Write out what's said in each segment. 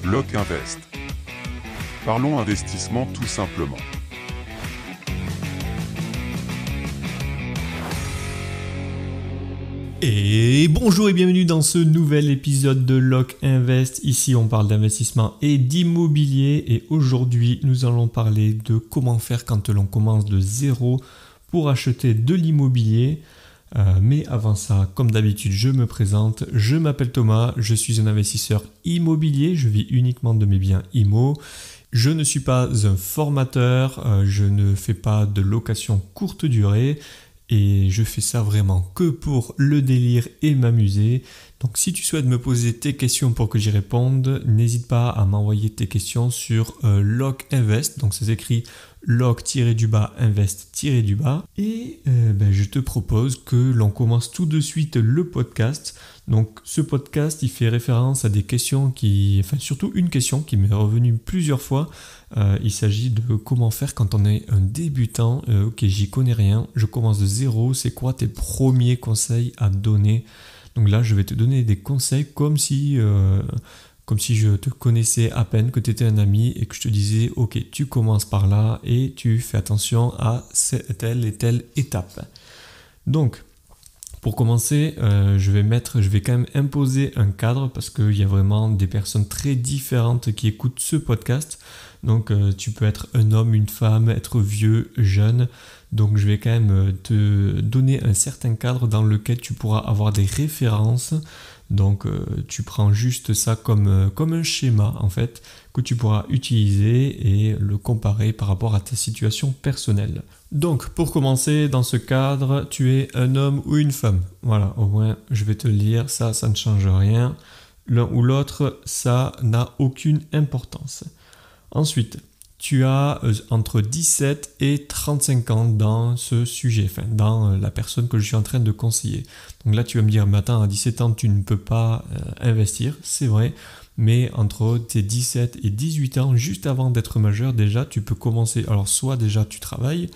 Block Invest. Parlons investissement tout simplement. Et bonjour et bienvenue dans ce nouvel épisode de Block Invest. Ici on parle d'investissement et d'immobilier et aujourd'hui nous allons parler de comment faire quand l'on commence de zéro pour acheter de l'immobilier. Mais avant ça, comme d'habitude, je me présente. Je m'appelle Thomas, je suis un investisseur immobilier, je vis uniquement de mes biens IMO. Je ne suis pas un formateur, je ne fais pas de location courte durée. Et je fais ça vraiment que pour le délire et m'amuser. Donc si tu souhaites me poser tes questions pour que j'y réponde, n'hésite pas à m'envoyer tes questions sur Block Invest. Donc ça s'écrit Block-invest-. Et je te propose que l'on commence tout de suite le podcast. Donc ce podcast, il fait référence à des questions surtout une question qui m'est revenue plusieurs fois. Il s'agit de comment faire quand on est un débutant. Ok, j'y connais rien, je commence de zéro. C'est quoi tes premiers conseils à donner? Donc là, je vais te donner des conseils comme si je te connaissais à peine, que tu étais un ami et que je te disais ok, tu commences par là et tu fais attention à telle et telle étape. Donc, pour commencer, je vais quand même imposer un cadre parce qu'il y a vraiment des personnes très différentes qui écoutent ce podcast. Donc tu peux être un homme, une femme, être vieux, jeune. Donc je vais quand même te donner un certain cadre dans lequel tu pourras avoir des références. Donc tu prends juste ça comme un schéma en fait que tu pourras utiliser et le comparer par rapport à ta situation personnelle. Donc pour commencer dans ce cadre, tu es un homme ou une femme. Voilà, au moins je vais te le dire, ça ne change rien. L'un ou l'autre, ça n'a aucune importance. Ensuite, tu as entre 17 et 35 ans dans ce sujet, dans la personne que je suis en train de conseiller. Donc là, tu vas me dire, mais attends, à 17 ans, tu ne peux pas investir, c'est vrai, mais entre tes 17 et 18 ans, juste avant d'être majeur, déjà, tu peux commencer. Alors, soit déjà, tu travailles,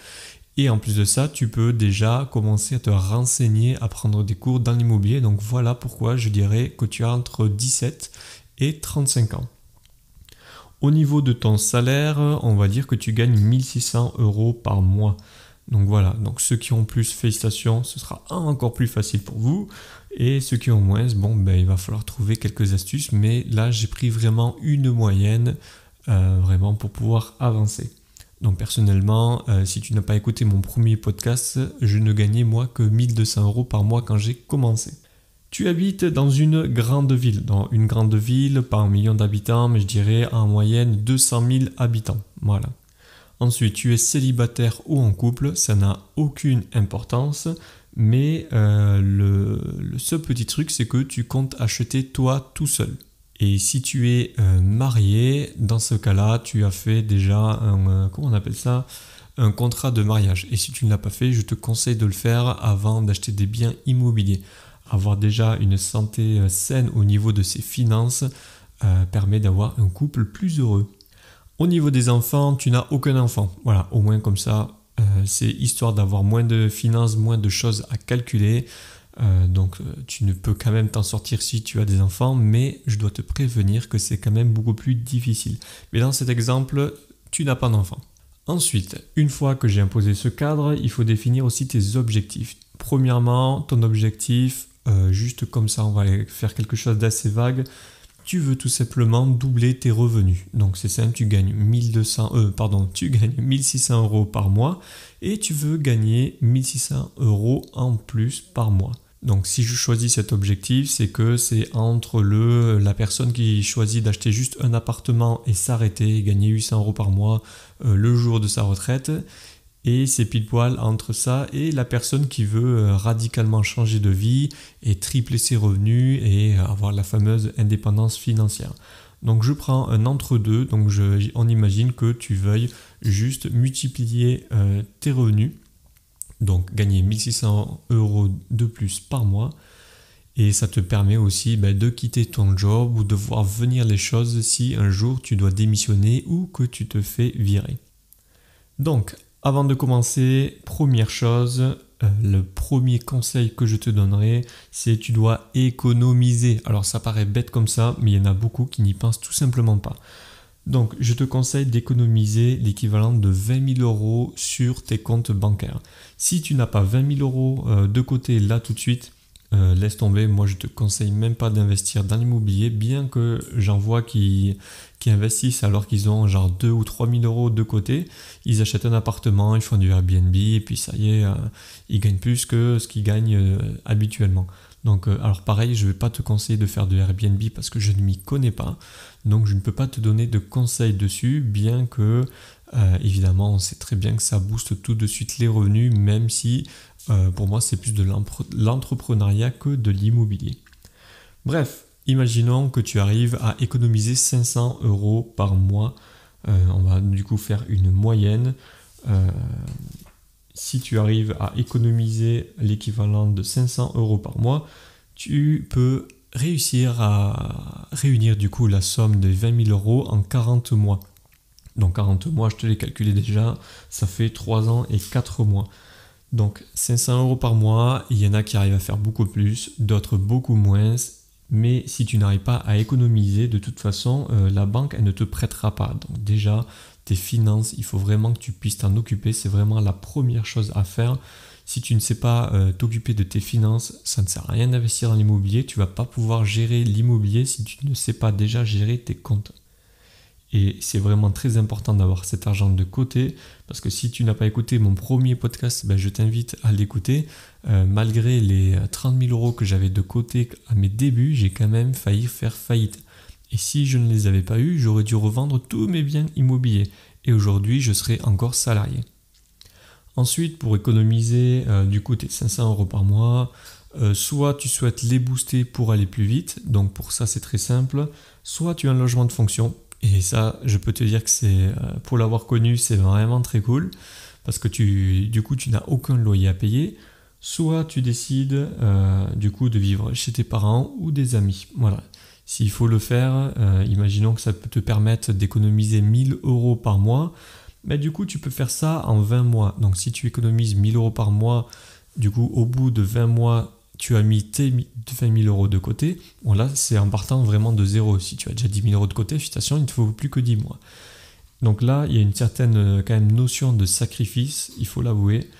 et en plus de ça, tu peux déjà commencer à te renseigner, à prendre des cours dans l'immobilier. Donc voilà pourquoi je dirais que tu as entre 17 et 35 ans. Au niveau de ton salaire, on va dire que tu gagnes 1600 € par mois. Donc voilà, donc ceux qui ont plus, félicitations, ce sera encore plus facile pour vous. Et ceux qui ont moins, il va falloir trouver quelques astuces. Mais là, j'ai pris vraiment une moyenne vraiment pour pouvoir avancer. Donc personnellement, si tu n'as pas écouté mon premier podcast, je ne gagnais moi que 1200 € par mois quand j'ai commencé. Tu habites dans une grande ville, pas 1 million d'habitants, mais je dirais en moyenne 200 000 habitants. Voilà. Ensuite, tu es célibataire ou en couple, ça n'a aucune importance, mais le seul petit truc, c'est que tu comptes acheter toi tout seul. Et si tu es marié, dans ce cas-là, tu as fait déjà un contrat de mariage. Et si tu ne l'as pas fait, je te conseille de le faire avant d'acheter des biens immobiliers. Avoir déjà une santé saine au niveau de ses finances permet d'avoir un couple plus heureux. Au niveau des enfants, tu n'as aucun enfant. Voilà, au moins comme ça, c'est histoire d'avoir moins de finances, moins de choses à calculer. Donc tu ne peux quand même t'en sortir si tu as des enfants, mais je dois te prévenir que c'est quand même beaucoup plus difficile. Mais dans cet exemple, tu n'as pas d'enfant. Ensuite, une fois que j'ai imposé ce cadre, il faut définir aussi tes objectifs. Premièrement, ton objectif, juste comme ça, on va aller faire quelque chose d'assez vague. Tu veux tout simplement doubler tes revenus. Donc c'est simple, tu gagnes 1600 € par mois et tu veux gagner 1600 € en plus par mois. Donc si je choisis cet objectif, c'est que c'est entre la personne qui choisit d'acheter juste un appartement et s'arrêter et gagner 800 € par mois le jour de sa retraite. Et c'est pile poil entre ça et la personne qui veut radicalement changer de vie et tripler ses revenus et avoir la fameuse indépendance financière. Donc je prends un entre-deux, donc on imagine que tu veuilles juste multiplier tes revenus, donc gagner 1600 € de plus par mois. Et ça te permet aussi de quitter ton job ou de voir venir les choses si un jour tu dois démissionner ou que tu te fais virer. Donc, avant de commencer, première chose, le premier conseil que je te donnerai, c'est tu dois économiser. Alors ça paraît bête comme ça, mais il y en a beaucoup qui n'y pensent tout simplement pas. Donc je te conseille d'économiser l'équivalent de 20 000 euros sur tes comptes bancaires. Si tu n'as pas 20 000 euros de côté là tout de suite, laisse tomber. Moi je te conseille même pas d'investir dans l'immobilier, bien que j'en vois qui investissent alors qu'ils ont genre 2 ou 3 000 euros de côté. Ils achètent un appartement, ils font du Airbnb et puis ça y est, ils gagnent plus que ce qu'ils gagnent habituellement. Donc alors pareil, je ne vais pas te conseiller de faire de Airbnb parce que je ne m'y connais pas. Donc je ne peux pas te donner de conseils dessus, bien que évidemment on sait très bien que ça booste tout de suite les revenus, même si pour moi c'est plus de l'entrepreneuriat que de l'immobilier. Bref, imaginons que tu arrives à économiser 500 euros par mois. On va du coup faire une moyenne. Si tu arrives à économiser l'équivalent de 500 euros par mois, tu peux réussir à réunir du coup la somme de 20 000 euros en 40 mois. Donc 40 mois, je te l'ai calculé déjà, ça fait 3 ans et 4 mois. Donc 500 euros par mois, il y en a qui arrivent à faire beaucoup plus, d'autres beaucoup moins. Mais si tu n'arrives pas à économiser, de toute façon, la banque, elle ne te prêtera pas. Donc déjà, tes finances, il faut vraiment que tu puisses t'en occuper. C'est vraiment la première chose à faire. Si tu ne sais pas t'occuper de tes finances, ça ne sert à rien d'investir dans l'immobilier. Tu ne vas pas pouvoir gérer l'immobilier si tu ne sais pas déjà gérer tes comptes. Et c'est vraiment très important d'avoir cet argent de côté, parce que si tu n'as pas écouté mon premier podcast, je t'invite à l'écouter. Malgré les 30 000 euros que j'avais de côté à mes débuts, j'ai quand même failli faire faillite. Et si je ne les avais pas eus, j'aurais dû revendre tous mes biens immobiliers. Et aujourd'hui, je serais encore salarié. Ensuite, pour économiser du coup tes 500 euros par mois, soit tu souhaites les booster pour aller plus vite, donc pour ça c'est très simple, soit tu as un logement de fonction. Et ça, je peux te dire que c'est, pour l'avoir connu, c'est vraiment très cool, parce que tu n'as aucun loyer à payer. Soit tu décides du coup de vivre chez tes parents ou des amis. Voilà. S'il faut le faire, imaginons que ça peut te permettre d'économiser 1 000 euros par mois. Mais du coup, tu peux faire ça en 20 mois. Donc si tu économises 1 000 euros par mois, du coup, au bout de 20 mois, tu as mis tes 20 000 euros de côté. Bon là, c'est en partant vraiment de zéro. Si tu as déjà 10 000 euros de côté, félicitations, il ne te faut plus que 10 mois. Donc là, il y a une certaine quand même notion de sacrifice, il faut l'avouer.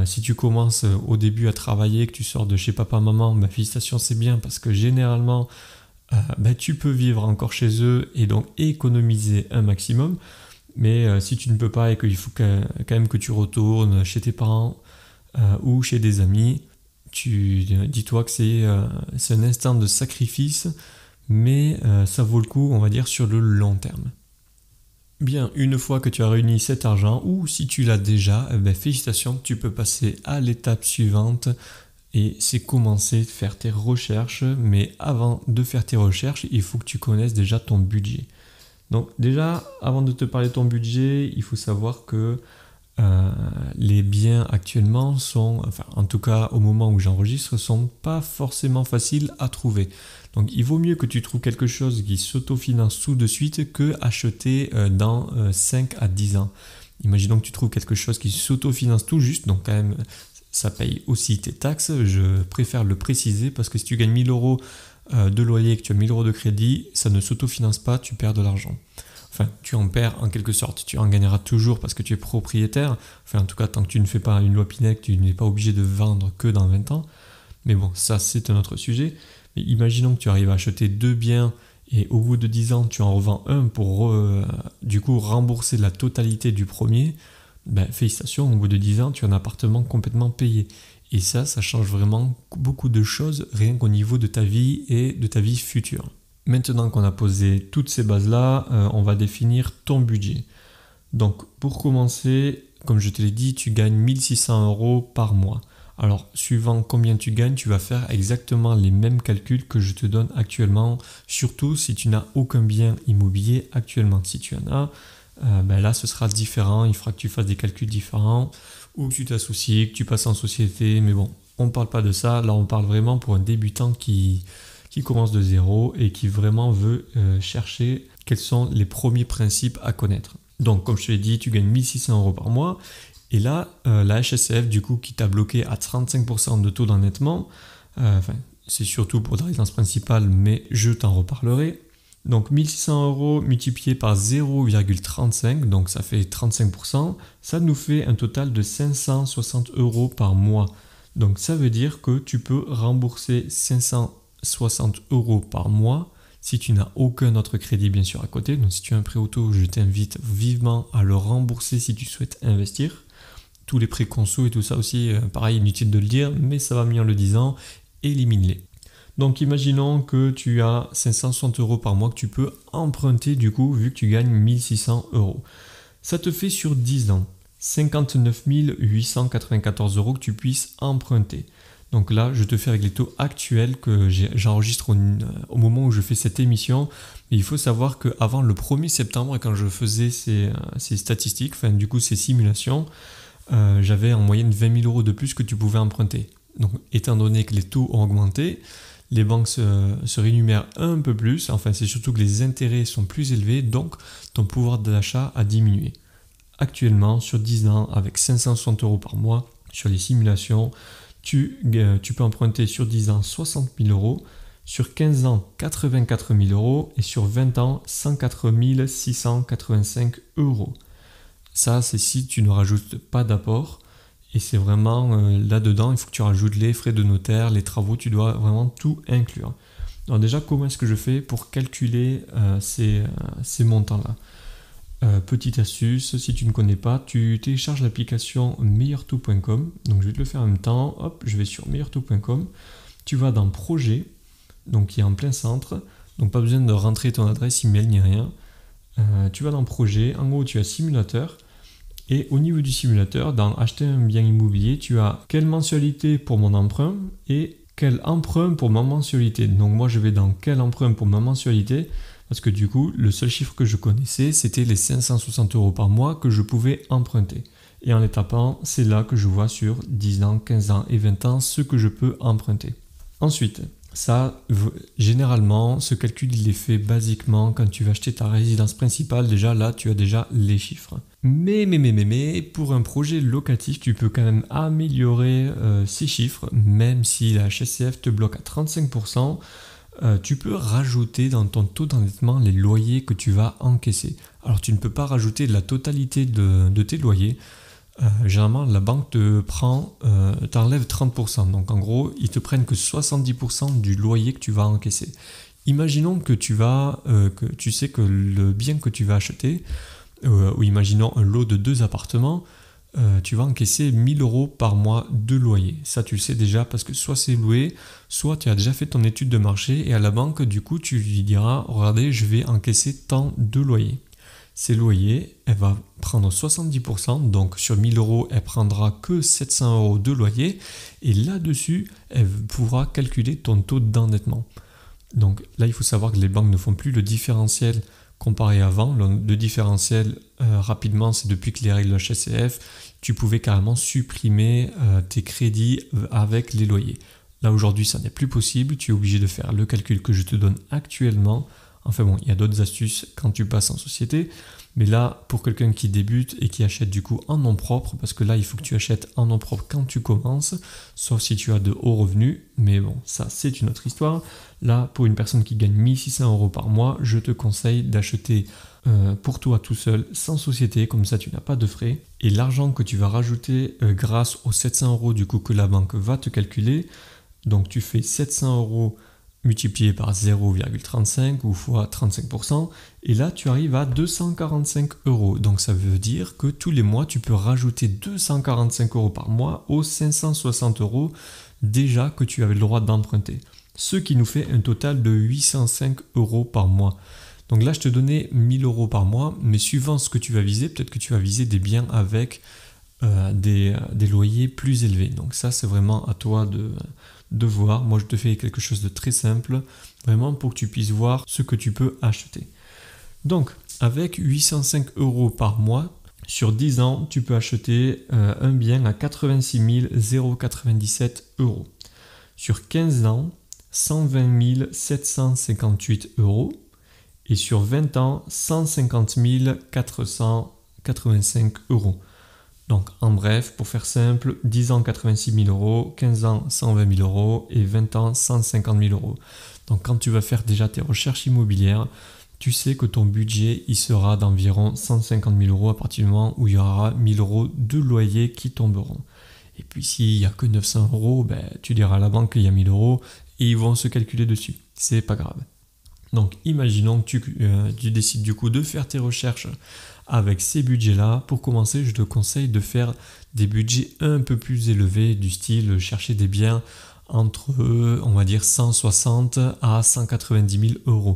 Si tu commences au début à travailler, que tu sors de chez papa-maman, félicitations, c'est bien parce que généralement, tu peux vivre encore chez eux et donc économiser un maximum. Mais si tu ne peux pas et qu'il faut quand même que tu retournes chez tes parents ou chez des amis, dis-toi que c'est un instant de sacrifice, mais ça vaut le coup, on va dire, sur le long terme. Bien, une fois que tu as réuni cet argent, ou si tu l'as déjà, félicitations, tu peux passer à l'étape suivante, et c'est commencer à faire tes recherches. Mais avant de faire tes recherches, il faut que tu connaisses déjà ton budget. Donc déjà, avant de te parler de ton budget, il faut savoir que les biens actuellement sont, en tout cas au moment où j'enregistre, sont pas forcément faciles à trouver. Donc il vaut mieux que tu trouves quelque chose qui s'autofinance tout de suite que acheter dans 5 à 10 ans. Imaginons que tu trouves quelque chose qui s'autofinance tout juste, donc quand même ça paye aussi tes taxes. Je préfère le préciser parce que si tu gagnes 1 000 euros de loyer et que tu as 1 000 euros de crédit, ça ne s'autofinance pas, tu perds de l'argent. Enfin, tu en perds en quelque sorte, tu en gagneras toujours parce que tu es propriétaire. Enfin, en tout cas, tant que tu ne fais pas une loi Pinel, tu n'es pas obligé de vendre que dans 20 ans. Mais bon, ça, c'est un autre sujet. Mais imaginons que tu arrives à acheter 2 biens et au bout de 10 ans, tu en revends un pour du coup rembourser la totalité du premier. Félicitations, au bout de 10 ans, tu as un appartement complètement payé. Et ça change vraiment beaucoup de choses rien qu'au niveau de ta vie et de ta vie future. Maintenant qu'on a posé toutes ces bases-là, on va définir ton budget. Donc pour commencer, comme je te l'ai dit, tu gagnes 1 600 euros par mois. Alors suivant combien tu gagnes, tu vas faire exactement les mêmes calculs que je te donne actuellement, surtout si tu n'as aucun bien immobilier actuellement. Si tu en as, là ce sera différent, il faudra que tu fasses des calculs différents, ou que tu t'associes, que tu passes en société, mais bon, on ne parle pas de ça, là on parle vraiment pour un débutant qui commence de zéro et qui vraiment veut chercher quels sont les premiers principes à connaître. Donc comme je te l'ai dit, tu gagnes 1 600 euros par mois Et là, la HSF, du coup, qui t'a bloqué à 35% de taux d'endettement, c'est surtout pour ta résidence principale, mais je t'en reparlerai. Donc 1600 euros multiplié par 0,35, donc ça fait 35%, ça nous fait un total de 560 euros par mois. Donc ça veut dire que tu peux rembourser 560 euros par mois si tu n'as aucun autre crédit bien sûr à côté. Donc si tu as un prêt auto, je t'invite vivement à le rembourser si tu souhaites investir. Tous les prêts conso et tout ça aussi, pareil, inutile de le dire, mais ça va mieux en le disant, élimine-les. Donc imaginons que tu as 560 euros par mois que tu peux emprunter du coup, vu que tu gagnes 1600 euros. Ça te fait sur 10 ans 59 894 euros que tu puisses emprunter. Donc là, je te fais avec les taux actuels que j'enregistre au moment où je fais cette émission. Mais il faut savoir qu'avant le 1er septembre, quand je faisais ces statistiques, du coup ces simulations, j'avais en moyenne 20 000 euros de plus que tu pouvais emprunter. Donc étant donné que les taux ont augmenté, les banques se rémunèrent un peu plus, c'est surtout que les intérêts sont plus élevés, donc ton pouvoir d'achat a diminué. Actuellement, sur 10 ans, avec 560 euros par mois, sur les simulations, tu peux emprunter sur 10 ans 60 000 euros, sur 15 ans 84 000 euros et sur 20 ans 104 685 euros. Ça, c'est si tu ne rajoutes pas d'apport. Et c'est vraiment là-dedans, il faut que tu rajoutes les frais de notaire, les travaux, tu dois vraiment tout inclure. Alors déjà, comment est-ce que je fais pour calculer ces montants-là ? Petite astuce, si tu ne connais pas, tu télécharges l'application meilleurtaux.com. Donc je vais te le faire en même temps. Hop, je vais sur meilleurtaux.com. Tu vas dans projet, donc qui est en plein centre. Donc pas besoin de rentrer ton adresse email ni rien. Tu vas dans projet, en gros tu as simulateur. Et au niveau du simulateur, dans acheter un bien immobilier, tu as quelle mensualité pour mon emprunt et quel emprunt pour ma mensualité. Donc moi je vais dans quel emprunt pour ma mensualité parce que du coup le seul chiffre que je connaissais c'était les 560 euros par mois que je pouvais emprunter. Et en les tapant, c'est là que je vois sur 10 ans, 15 ans et 20 ans ce que je peux emprunter. Ensuite, ça, généralement, ce calcul il est fait basiquement quand tu vas acheter ta résidence principale. Déjà là, tu as déjà les chiffres. Mais, pour un projet locatif, tu peux quand même améliorer ces chiffres, même si la HSCF te bloque à 35%. Tu peux rajouter dans ton taux d'endettement les loyers que tu vas encaisser. Alors, tu ne peux pas rajouter la totalité de tes loyers. Généralement, la banque t'enlève 30%. Donc, en gros, ils te prennent que 70% du loyer que tu vas encaisser. Imaginons que tu sais que le bien que tu vas acheter, ou imaginons un lot de 2 appartements, tu vas encaisser 1000 euros par mois de loyer. Ça, tu le sais déjà parce que soit c'est loué, soit tu as déjà fait ton étude de marché et à la banque, du coup, tu lui diras, regardez, je vais encaisser tant de loyers. Ces loyers, elle va prendre 70%, donc sur 1000 euros, elle prendra que 700 euros de loyer et là-dessus, elle pourra calculer ton taux d'endettement. Donc là, il faut savoir que les banques ne font plus le différentiel comparé avant. Le différentiel, rapidement, c'est depuis que les règles de HSCF, tu pouvais carrément supprimer tes crédits avec les loyers. Là, aujourd'hui, ça n'est plus possible. Tu es obligé de faire le calcul que je te donne actuellement. Enfin bon, il y a d'autres astuces quand tu passes en société. Mais là, pour quelqu'un qui débute et qui achète du coup en nom propre, parce que là, il faut que tu achètes en nom propre quand tu commences, sauf si tu as de hauts revenus. Mais bon, ça, c'est une autre histoire. Là, pour une personne qui gagne 1600 euros par mois, je te conseille d'acheter pour toi tout seul, sans société, comme ça tu n'as pas de frais. Et l'argent que tu vas rajouter grâce aux 700 euros du coup que la banque va te calculer, donc tu fais 700 euros multiplié par 0,35 ou fois 35%, et là tu arrives à 245 euros. Donc ça veut dire que tous les mois tu peux rajouter 245 euros par mois aux 560 euros déjà que tu avais le droit d'emprunter. Ce qui nous fait un total de 805 euros par mois. Donc là je te donnais 1000 euros par mois, mais suivant ce que tu vas viser, peut-être que tu vas viser des biens avec des loyers plus élevés. Donc ça c'est vraiment à toi de voir. Moi je te fais quelque chose de très simple, vraiment pour que tu puisses voir ce que tu peux acheter. Donc avec 805 euros par mois, sur 10 ans, tu peux acheter un bien à 86 097 euros. Sur 15 ans, 120 758 euros. Et sur 20 ans, 150 485 euros. Donc en bref, pour faire simple, 10 ans 86 000 euros, 15 ans 120 000 euros et 20 ans 150 000 euros. Donc quand tu vas faire déjà tes recherches immobilières, tu sais que ton budget il sera d'environ 150 000 euros à partir du moment où il y aura 1000 euros de loyer qui tomberont. Et puis s'il n'y a que 900 euros, tu diras à la banque qu'il y a 1000 euros et ils vont se calculer dessus. C'est pas grave. Donc imaginons que tu décides du coup de faire tes recherches avec ces budgets-là. Pour commencer, je te conseille de faire des budgets un peu plus élevés, du style chercher des biens entre, on va dire, 160 à 190 000 euros.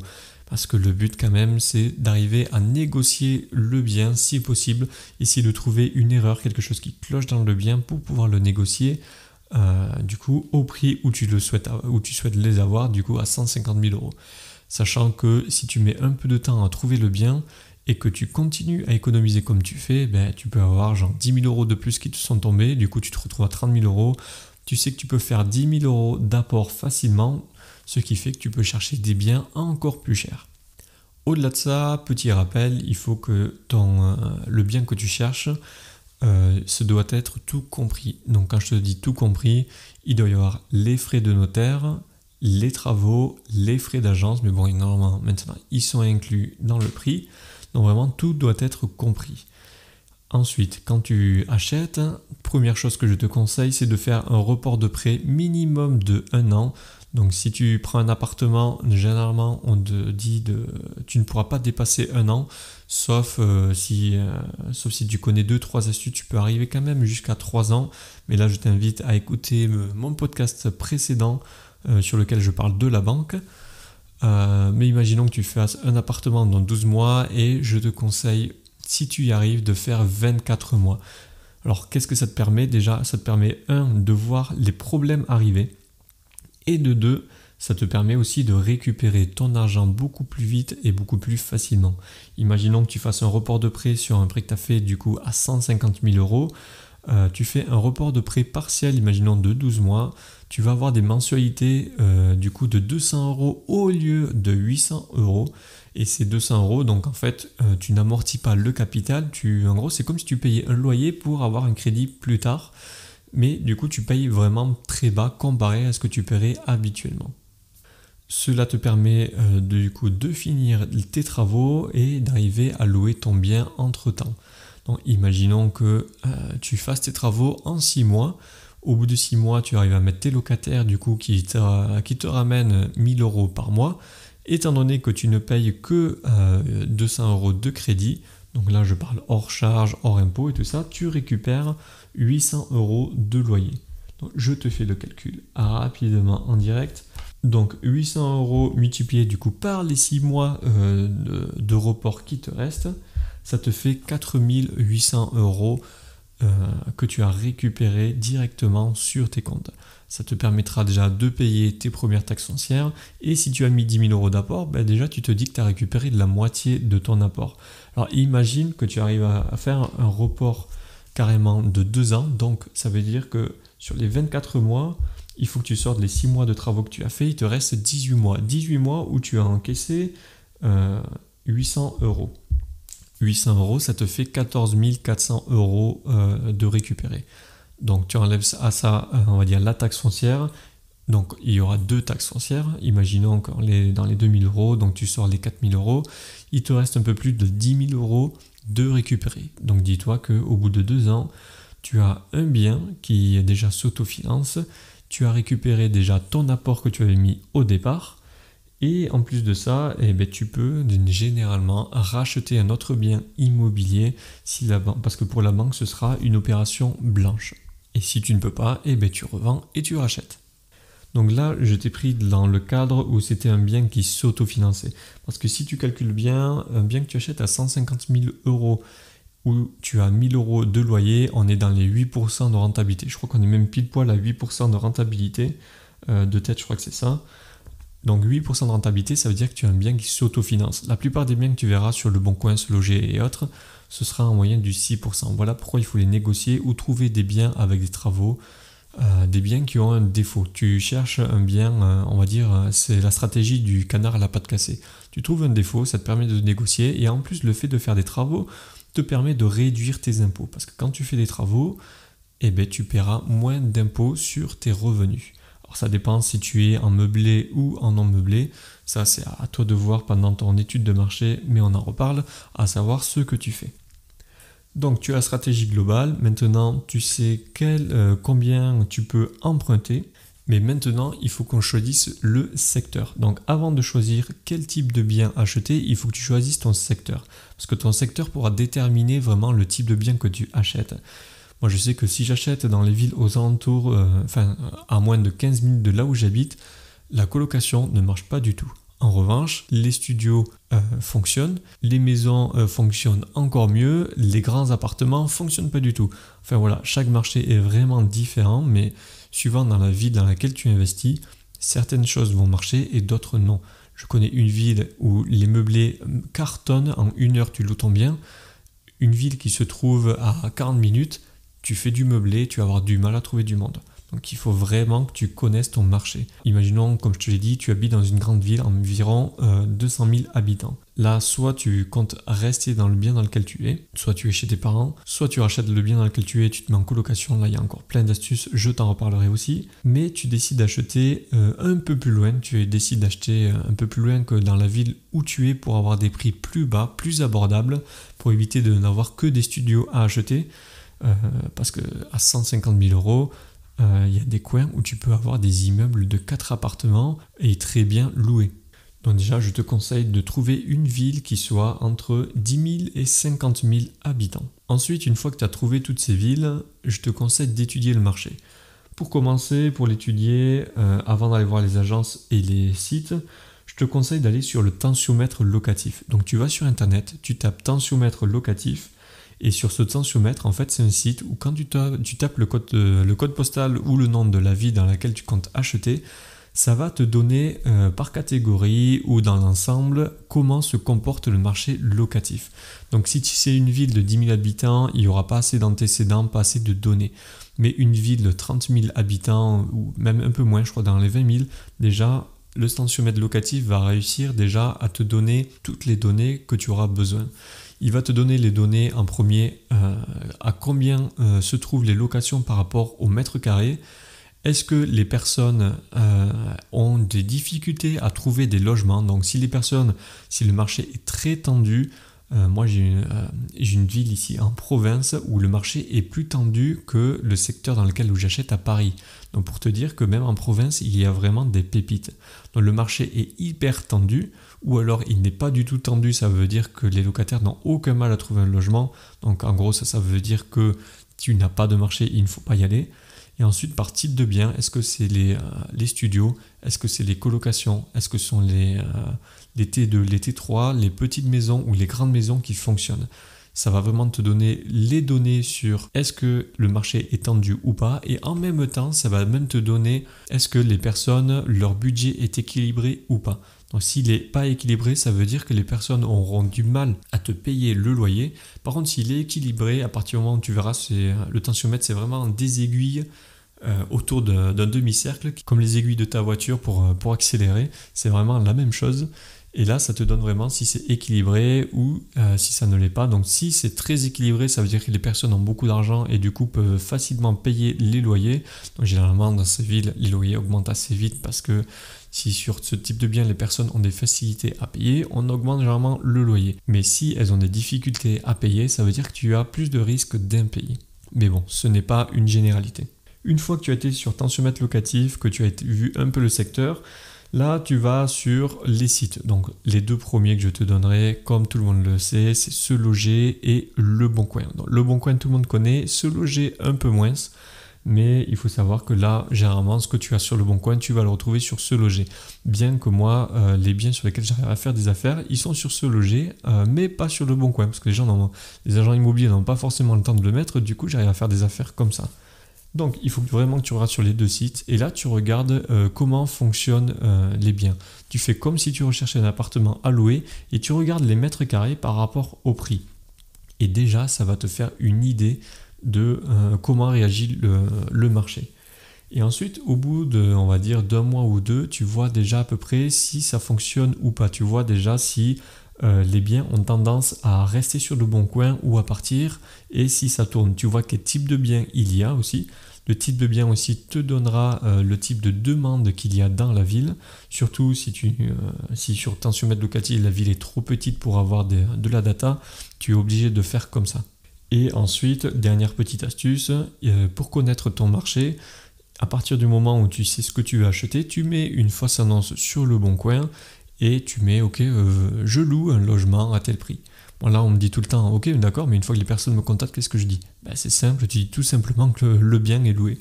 Parce que le but quand même, c'est d'arriver à négocier le bien si possible, essayer de trouver une erreur, quelque chose qui cloche dans le bien pour pouvoir le négocier du coup au prix où tu souhaites les avoir, du coup à 150 000 euros. Sachant que si tu mets un peu de temps à trouver le bien et que tu continues à économiser comme tu fais, tu peux avoir genre 10 000 euros de plus qui te sont tombés, du coup tu te retrouves à 30 000 euros. Tu sais que tu peux faire 10 000 euros d'apport facilement, ce qui fait que tu peux chercher des biens encore plus chers. Au-delà de ça, petit rappel, il faut que le bien que tu cherches, ce doit être tout compris. Donc quand je te dis tout compris, il doit y avoir les frais de notaire, les travaux, les frais d'agence, mais bon, normalement, maintenant, ils sont inclus dans le prix. Donc vraiment, tout doit être compris. Ensuite, quand tu achètes, première chose que je te conseille, c'est de faire un report de prêt minimum de 1 an. Donc si tu prends un appartement, généralement on te dit tu ne pourras pas dépasser 1 an, sauf si tu connais 2-3 astuces, tu peux arriver quand même jusqu'à 3 ans. Mais là je t'invite à écouter mon podcast précédent sur lequel je parle de la banque. Mais imaginons que tu fasses un appartement dans 12 mois et je te conseille, si tu y arrives, de faire 24 mois. Alors qu'est-ce que ça te permet? Déjà, ça te permet, 1, de voir les problèmes arriver, et de 2, ça te permet aussi de récupérer ton argent beaucoup plus vite et beaucoup plus facilement. Imaginons que tu fasses un report de prêt sur un prêt que tu as fait du coup à 150 000 euros. Tu fais un report de prêt partiel, imaginons de 12 mois, tu vas avoir des mensualités du coup de 200 euros au lieu de 800 euros. Et ces 200 euros, donc en fait, tu n'amortis pas le capital. En gros, c'est comme si tu payais un loyer pour avoir un crédit plus tard. Mais du coup, tu payes vraiment très bas comparé à ce que tu paierais habituellement. Cela te permet de finir tes travaux et d'arriver à louer ton bien entre-temps. Donc, imaginons que tu fasses tes travaux en 6 mois. Au bout de 6 mois, tu arrives à mettre tes locataires du coup, qui te ramènent 1000 euros par mois. Étant donné que tu ne payes que 200 euros de crédit, donc là je parle hors charge, hors impôt et tout ça, tu récupères 800 euros de loyer. Donc je te fais le calcul rapidement en direct. Donc 800 euros multiplié du coup par les 6 mois de report qui te restent, ça te fait 4800 euros que tu as récupéré directement sur tes comptes. Ça te permettra déjà de payer tes premières taxes foncières, et si tu as mis 10 000 euros d'apport, déjà tu te dis que tu as récupéré de la moitié de ton apport. Alors imagine que tu arrives à faire un report carrément de 2 ans, donc ça veut dire que sur les 24 mois, il faut que tu sortes les 6 mois de travaux que tu as fait, il te reste 18 mois. 18 mois où tu as encaissé 800 euros. 800 euros, ça te fait 14 400 euros de récupérer. Donc tu enlèves à ça, on va dire, la taxe foncière. Donc il y aura 2 taxes foncières. Imaginons dans les 2000 euros, donc tu sors les 4000 euros. Il te reste un peu plus de 10 000 euros de récupérer. Donc dis-toi qu'au bout de 2 ans, tu as un bien qui déjà s'autofinance. Tu as récupéré déjà ton apport que tu avais mis au départ. Et en plus de ça, tu peux généralement racheter un autre bien immobilier parce que pour la banque, ce sera une opération blanche. Et si tu ne peux pas, tu revends et tu rachètes. Donc là, je t'ai pris dans le cadre où c'était un bien qui s'autofinançait. Parce que si tu calcules bien, un bien que tu achètes à 150 000 euros, où tu as 1000 euros de loyer, on est dans les 8% de rentabilité. Je crois qu'on est même pile poil à 8% de rentabilité. De tête, je crois que c'est ça. Donc 8% de rentabilité, ça veut dire que tu as un bien qui s'autofinance. La plupart des biens que tu verras sur le Bon Coin, Se Loger et autres, ce sera en moyenne du 6%. Voilà pourquoi il faut les négocier ou trouver des biens avec des travaux, des biens qui ont un défaut. Tu cherches un bien, on va dire, c'est la stratégie du canard à la patte cassée. Tu trouves un défaut, ça te permet de négocier, et en plus le fait de faire des travaux te permet de réduire tes impôts. Parce que quand tu fais des travaux, tu paieras moins d'impôts sur tes revenus. Alors ça dépend si tu es en meublé ou en non meublé. Ça, c'est à toi de voir pendant ton étude de marché, mais on en reparle, à savoir ce que tu fais. Donc tu as la stratégie globale. Maintenant, tu sais combien tu peux emprunter. Mais maintenant, il faut qu'on choisisse le secteur. Donc avant de choisir quel type de bien acheter, il faut que tu choisisses ton secteur. Parce que ton secteur pourra déterminer vraiment le type de bien que tu achètes. Moi, je sais que si j'achète dans les villes aux alentours, à moins de 15 minutes de là où j'habite, la colocation ne marche pas du tout. En revanche, les studios fonctionnent, les maisons fonctionnent encore mieux, les grands appartements fonctionnent pas du tout. Enfin voilà, chaque marché est vraiment différent, mais suivant dans la ville dans laquelle tu investis, certaines choses vont marcher et d'autres non. Je connais une ville où les meublés cartonnent, en 1 heure tu loues ton bien. Une ville qui se trouve à 40 minutes, tu fais du meublé, tu vas avoir du mal à trouver du monde. Donc il faut vraiment que tu connaisses ton marché. Imaginons, comme je te l'ai dit, tu habites dans une grande ville, environ 200 000 habitants. Là, soit tu comptes rester dans le bien dans lequel tu es, soit tu es chez tes parents, soit tu rachètes le bien dans lequel tu es, tu te mets en colocation. Là, il y a encore plein d'astuces, je t'en reparlerai aussi. Mais tu décides d'acheter un peu plus loin, tu décides d'acheter un peu plus loin que dans la ville où tu es pour avoir des prix plus bas, plus abordables, pour éviter de n'avoir que des studios à acheter. Parce qu'à 150 000 euros, il y a des coins où tu peux avoir des immeubles de 4 appartements et très bien loués. Donc déjà, je te conseille de trouver une ville qui soit entre 10 000 et 50 000 habitants. Ensuite, une fois que tu as trouvé toutes ces villes, je te conseille d'étudier le marché. Pour commencer, pour l'étudier, avant d'aller voir les agences et les sites, je te conseille d'aller sur le tensiomètre locatif. Donc tu vas sur internet, tu tapes tensiomètre locatif. Et sur ce tensiomètre, en fait, c'est un site où quand tu tapes le code postal ou le nom de la ville dans laquelle tu comptes acheter, ça va te donner par catégorie ou dans l'ensemble comment se comporte le marché locatif. Donc si c'est une ville de 10 000 habitants, il n'y aura pas assez d'antécédents, pas assez de données. Mais une ville de 30 000 habitants, ou même un peu moins, je crois dans les 20 000, déjà, le tensiomètre locatif va réussir déjà à te donner toutes les données que tu auras besoin. Il va te donner les données en premier, à combien se trouvent les locations par rapport au mètre carré. Est-ce que les personnes ont des difficultés à trouver des logements? Donc si le marché est très tendu, moi j'ai une ville ici en province où le marché est plus tendu que le secteur dans lequel j'achète à Paris. Donc pour te dire que même en province, il y a vraiment des pépites. Donc le marché est hyper tendu, ou alors il n'est pas du tout tendu, ça veut dire que les locataires n'ont aucun mal à trouver un logement. Donc en gros, ça veut dire que tu n'as pas de marché, il ne faut pas y aller. Et ensuite, par type de bien, est-ce que c'est les studios? Est-ce que c'est les colocations? Est-ce que ce sont les T2, les T3, les petites maisons ou les grandes maisons qui fonctionnent? Ça va vraiment te donner les données sur est-ce que le marché est tendu ou pas. Et en même temps, ça va même te donner est-ce que les personnes, leur budget est équilibré ou pas. Donc s'il n'est pas équilibré, ça veut dire que les personnes auront du mal à te payer le loyer. Par contre, s'il est équilibré, à partir du moment où tu verras, le tensiomètre, c'est vraiment des aiguilles autour d'un demi-cercle, comme les aiguilles de ta voiture pour accélérer. C'est vraiment la même chose. Et là, ça te donne vraiment si c'est équilibré ou si ça ne l'est pas. Donc si c'est très équilibré, ça veut dire que les personnes ont beaucoup d'argent et du coup peuvent facilement payer les loyers. Donc généralement, dans ces villes, les loyers augmentent assez vite parce que si sur ce type de bien, les personnes ont des facilités à payer, on augmente généralement le loyer. Mais si elles ont des difficultés à payer, ça veut dire que tu as plus de risques d'impayés. Mais bon, ce n'est pas une généralité. Une fois que tu as été sur tensiomètre locatif, que tu as vu un peu le secteur, là, tu vas sur les sites. Donc, les deux premiers que je te donnerai, comme tout le monde le sait, c'est Se Loger et Le Bon Coin. Donc, Le Bon Coin, tout le monde connaît. Se Loger, un peu moins. Mais il faut savoir que là, généralement, ce que tu as sur Le Bon Coin, tu vas le retrouver sur Se Loger. Bien que moi, les biens sur lesquels j'arrive à faire des affaires, ils sont sur Se Loger, mais pas sur Le Bon Coin. Parce que les agents immobiliers n'ont pas forcément le temps de le mettre. Du coup, j'arrive à faire des affaires comme ça. Donc, il faut vraiment que tu regardes sur les deux sites et là, tu regardes comment fonctionnent les biens. Tu fais comme si tu recherchais un appartement à louer et tu regardes les mètres carrés par rapport au prix. Et déjà, ça va te faire une idée de comment réagit le marché. Et ensuite, au bout on va dire, d'1 mois ou 2, tu vois déjà à peu près si ça fonctionne ou pas. Tu vois déjà si les biens ont tendance à rester sur le bon coin ou à partir. Et si ça tourne, tu vois quel type de bien il y a aussi. Le type de bien aussi te donnera le type de demande qu'il y a dans la ville. Surtout si sur tensiomètre locatif, la ville est trop petite pour avoir de la data, tu es obligé de faire comme ça. Et ensuite, dernière petite astuce, pour connaître ton marché, à partir du moment où tu sais ce que tu veux acheter, tu mets une fausse annonce sur le bon coin et tu mets ok, je loue un logement à tel prix. Bon, là on me dit tout le temps ok d'accord, mais une fois que les personnes me contactent, qu'est-ce que je dis? C'est simple, tu dis tout simplement que le bien est loué.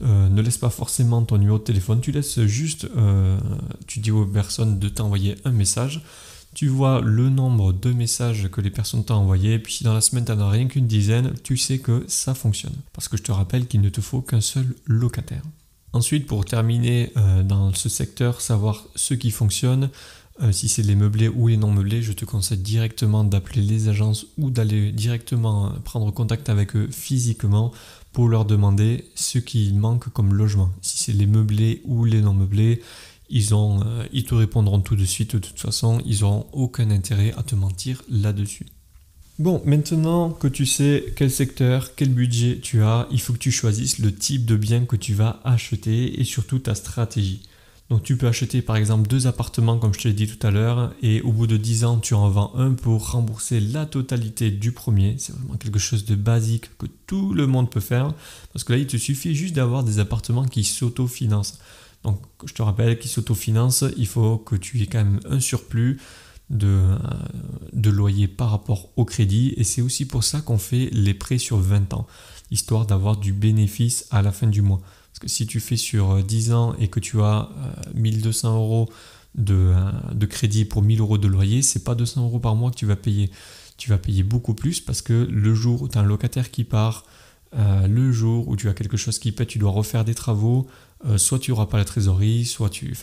Ne laisse pas forcément ton numéro de téléphone, tu laisses juste, tu dis aux personnes de t'envoyer un message, tu vois le nombre de messages que les personnes t'ont envoyés, puis si dans la semaine tu n'en as rien qu'une dizaine, tu sais que ça fonctionne. Parce que je te rappelle qu'il ne te faut qu'un seul locataire. Ensuite, pour terminer dans ce secteur, savoir ce qui fonctionne, si c'est les meublés ou les non meublés, je te conseille directement d'appeler les agences ou d'aller directement prendre contact avec eux physiquement pour leur demander ce qu'il manque comme logement. Si c'est les meublés ou les non meublés, ils te répondront tout de suite. De toute façon, ils n'auront aucun intérêt à te mentir là-dessus. Bon, maintenant que tu sais quel secteur, quel budget tu as, il faut que tu choisisses le type de bien que tu vas acheter et surtout ta stratégie. Donc tu peux acheter par exemple 2 appartements comme je te l'ai dit tout à l'heure et au bout de 10 ans tu en vends un pour rembourser la totalité du premier. C'est vraiment quelque chose de basique que tout le monde peut faire parce que là il te suffit juste d'avoir des appartements qui s'autofinancent. Donc je te rappelle qu'ils s'autofinancent, il faut que tu aies quand même un surplus de loyer par rapport au crédit et c'est aussi pour ça qu'on fait les prêts sur 20 ans, histoire d'avoir du bénéfice à la fin du mois. Parce que si tu fais sur 10 ans et que tu as 1200 euros de crédit pour 1000 euros de loyer, c'est pas 200 euros par mois que tu vas payer. Tu vas payer beaucoup plus parce que le jour où tu as un locataire qui part, le jour où tu as quelque chose qui pète, tu dois refaire des travaux, soit tu n'auras pas la trésorerie,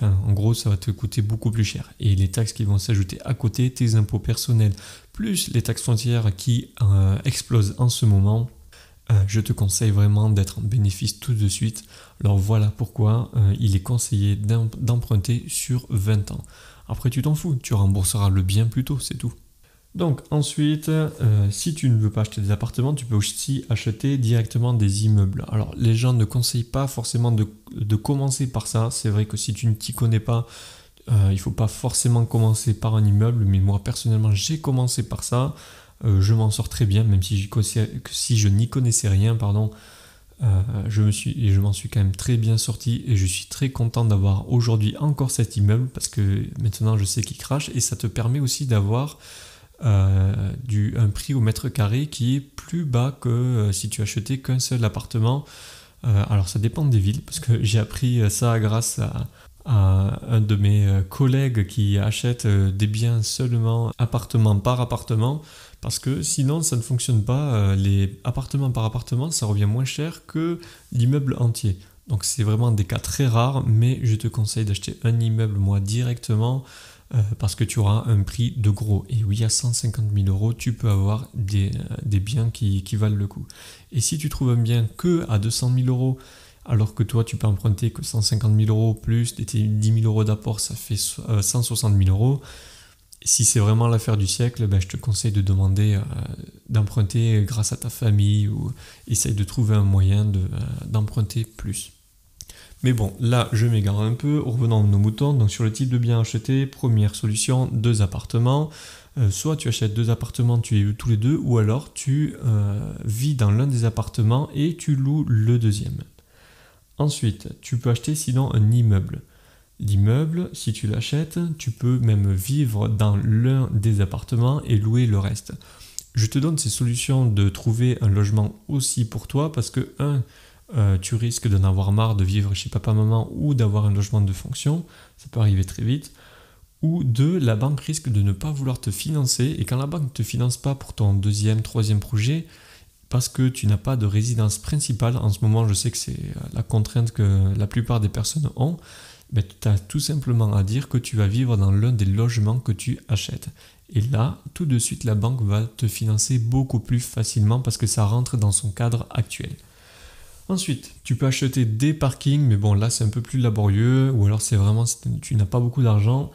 en gros ça va te coûter beaucoup plus cher. Et les taxes qui vont s'ajouter à côté, tes impôts personnels, plus les taxes foncières qui explosent en ce moment, je te conseille vraiment d'être en bénéfice tout de suite. Alors voilà pourquoi il est conseillé d'emprunter sur 20 ans. Après tu t'en fous, tu rembourseras le bien plus tôt, c'est tout. Donc ensuite, si tu ne veux pas acheter des appartements, tu peux aussi acheter directement des immeubles. Alors les gens ne conseillent pas forcément de commencer par ça. C'est vrai que si tu ne t'y connais pas, il ne faut pas forcément commencer par un immeuble. Mais moi personnellement, j'ai commencé par ça. Je m'en sors très bien, même si je n'y connaissais rien, je m'en suis quand même très bien sorti et je suis très content d'avoir aujourd'hui encore cet immeuble parce que maintenant je sais qu'il crache et ça te permet aussi d'avoir un prix au mètre carré qui est plus bas que si tu achetais qu'un seul appartement. Alors ça dépend des villes parce que j'ai appris ça grâce à un de mes collègues qui achète des biens seulement appartement par appartement parce que sinon ça ne fonctionne pas. Les appartements par appartement ça revient moins cher que l'immeuble entier. Donc c'est vraiment des cas très rares, mais je te conseille d'acheter un immeuble moi directement parce que tu auras un prix de gros. Et oui, à 150 000 euros, tu peux avoir des biens qui valent le coup. Et si tu trouves un bien que à 200 000 euros, alors que toi, tu peux emprunter que 150 000 euros plus 10 000 euros d'apport, ça fait 160 000 euros. Si c'est vraiment l'affaire du siècle, je te conseille de demander d'emprunter grâce à ta famille ou essaye de trouver un moyen d'emprunter plus. Mais bon, là, je m'égare un peu. Revenons à nos moutons. Donc, sur le type de bien acheté, première solution, 2 appartements. Soit tu achètes 2 appartements, tu les loues tous les deux, ou alors tu vis dans l'un des appartements et tu loues le deuxième. Ensuite, tu peux acheter sinon un immeuble. L'immeuble, si tu l'achètes, tu peux même vivre dans l'un des appartements et louer le reste. Je te donne ces solutions de trouver un logement aussi pour toi parce que, tu risques d'en avoir marre de vivre chez papa-maman ou d'avoir un logement de fonction, ça peut arriver très vite. Ou 2, la banque risque de ne pas vouloir te financer et quand la banque ne te finance pas pour ton deuxième, troisième projet, parce que tu n'as pas de résidence principale, en ce moment je sais que c'est la contrainte que la plupart des personnes ont, tu as tout simplement à dire que tu vas vivre dans l'un des logements que tu achètes. Et là, tout de suite, la banque va te financer beaucoup plus facilement parce que ça rentre dans son cadre actuel. Ensuite, tu peux acheter des parkings, mais bon là c'est un peu plus laborieux, ou alors c'est vraiment si tu n'as pas beaucoup d'argent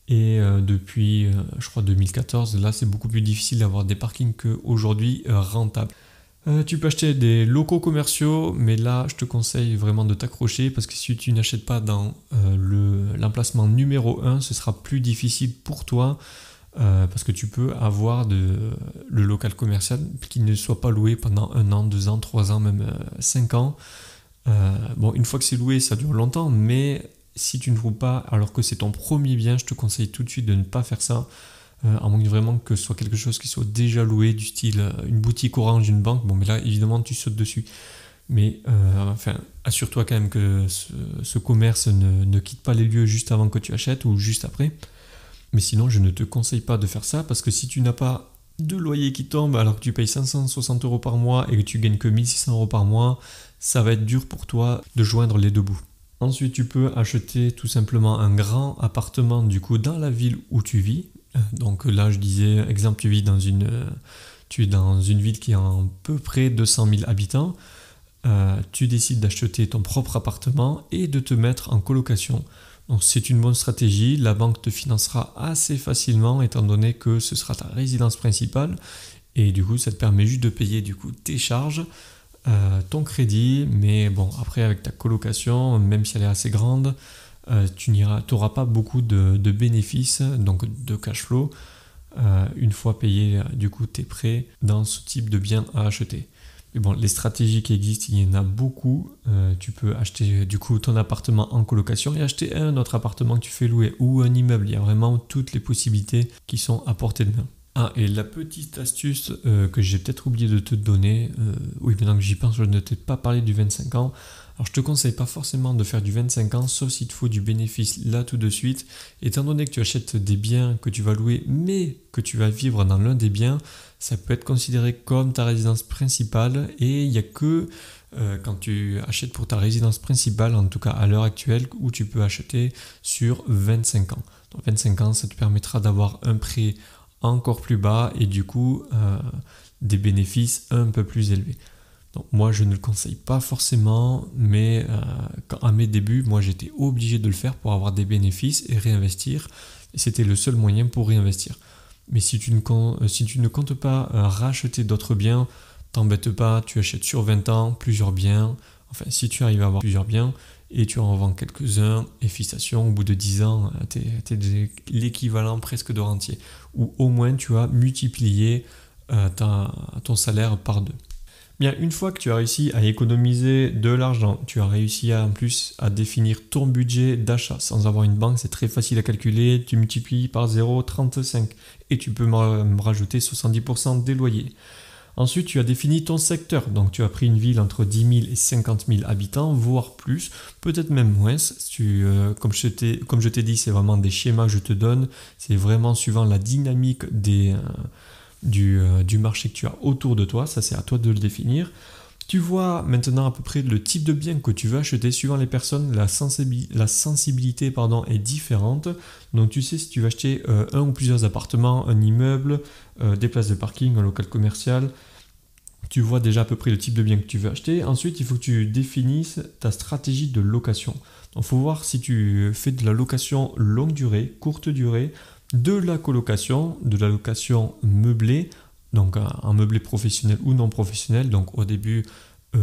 Et depuis, je crois, 2014, là, c'est beaucoup plus difficile d'avoir des parkings qu'aujourd'hui rentables. Tu peux acheter des locaux commerciaux, mais là, je te conseille vraiment de t'accrocher parce que si tu n'achètes pas dans l'emplacement numéro 1, ce sera plus difficile pour toi parce que tu peux avoir le local commercial qui ne soit pas loué pendant 1 an, 2 ans, 3 ans, même 5 ans. Bon, une fois que c'est loué, ça dure longtemps, mais si tu ne loues pas alors que c'est ton premier bien, je te conseille tout de suite de ne pas faire ça. À moins vraiment que ce soit quelque chose qui soit déjà loué, du style une boutique Orange, une banque, bon mais là évidemment tu sautes dessus. Mais assure-toi quand même que ce commerce ne quitte pas les lieux juste avant que tu achètes ou juste après. Mais sinon je ne te conseille pas de faire ça parce que si tu n'as pas de loyer qui tombe alors que tu payes 560 euros par mois et que tu gagnes que 1600 euros par mois, ça va être dur pour toi de joindre les deux bouts. Ensuite tu peux acheter tout simplement un grand appartement du coup dans la ville où tu vis. Donc là, je disais, exemple, tu es dans une ville qui a à peu près 200 000 habitants. Tu décides d'acheter ton propre appartement et de te mettre en colocation. Donc c'est une bonne stratégie. La banque te financera assez facilement étant donné que ce sera ta résidence principale. Et du coup, ça te permet juste de payer du coup tes charges, ton crédit. Mais bon, après, avec ta colocation, même si elle est assez grande, tu n'auras pas beaucoup de bénéfices, donc de cash flow, une fois payé du coup tes prêts dans ce type de bien à acheter. Mais bon, les stratégies qui existent, il y en a beaucoup. Tu peux acheter du coup ton appartement en colocation et acheter un autre appartement que tu fais louer ou un immeuble. Il y a vraiment toutes les possibilités qui sont à portée de main. Ah, et la petite astuce que j'ai peut-être oublié de te donner, oui, maintenant que j'y pense, je ne t'ai pas parlé du 25 ans. Alors, je te conseille pas forcément de faire du 25 ans, sauf s'il te faut du bénéfice là tout de suite. Étant donné que tu achètes des biens que tu vas louer, mais que tu vas vivre dans l'un des biens, ça peut être considéré comme ta résidence principale. Et il n'y a que quand tu achètes pour ta résidence principale, en tout cas à l'heure actuelle, où tu peux acheter sur 25 ans. Donc 25 ans, ça te permettra d'avoir un prêt encore plus bas et du coup des bénéfices un peu plus élevés. Donc moi je ne le conseille pas forcément, mais à mes débuts, moi j'étais obligé de le faire pour avoir des bénéfices et réinvestir. Et c'était le seul moyen pour réinvestir. Mais si tu ne comptes pas racheter d'autres biens, t'embête pas, tu achètes sur 20 ans plusieurs biens. Enfin, si tu arrives à avoir plusieurs biens et tu en vends quelques-uns, et fixation, au bout de 10 ans, t'es l'équivalent presque de rentier. Ou au moins tu as multiplié ton salaire par 2. Bien, une fois que tu as réussi à économiser de l'argent, tu as réussi en plus à définir ton budget d'achat. Sans avoir une banque, c'est très facile à calculer. Tu multiplies par 0,35 et tu peux me rajouter 70% des loyers. Ensuite, tu as défini ton secteur. Donc, tu as pris une ville entre 10 000 et 50 000 habitants, voire plus, peut-être même moins. Comme je t'ai dit, c'est vraiment des schémas que je te donne. C'est vraiment suivant la dynamique du marché que tu as autour de toi, ça c'est à toi de le définir. Tu vois maintenant à peu près le type de bien que tu veux acheter suivant les personnes, la sensibilité est différente. Donc tu sais si tu veux acheter un ou plusieurs appartements, un immeuble, des places de parking, un local commercial. Tu vois déjà à peu près le type de bien que tu veux acheter. Ensuite, il faut que tu définisses ta stratégie de location. Donc il faut voir si tu fais de la location longue durée, courte durée, de la colocation, de la location meublée, donc un meublé professionnel ou non professionnel. Donc au début,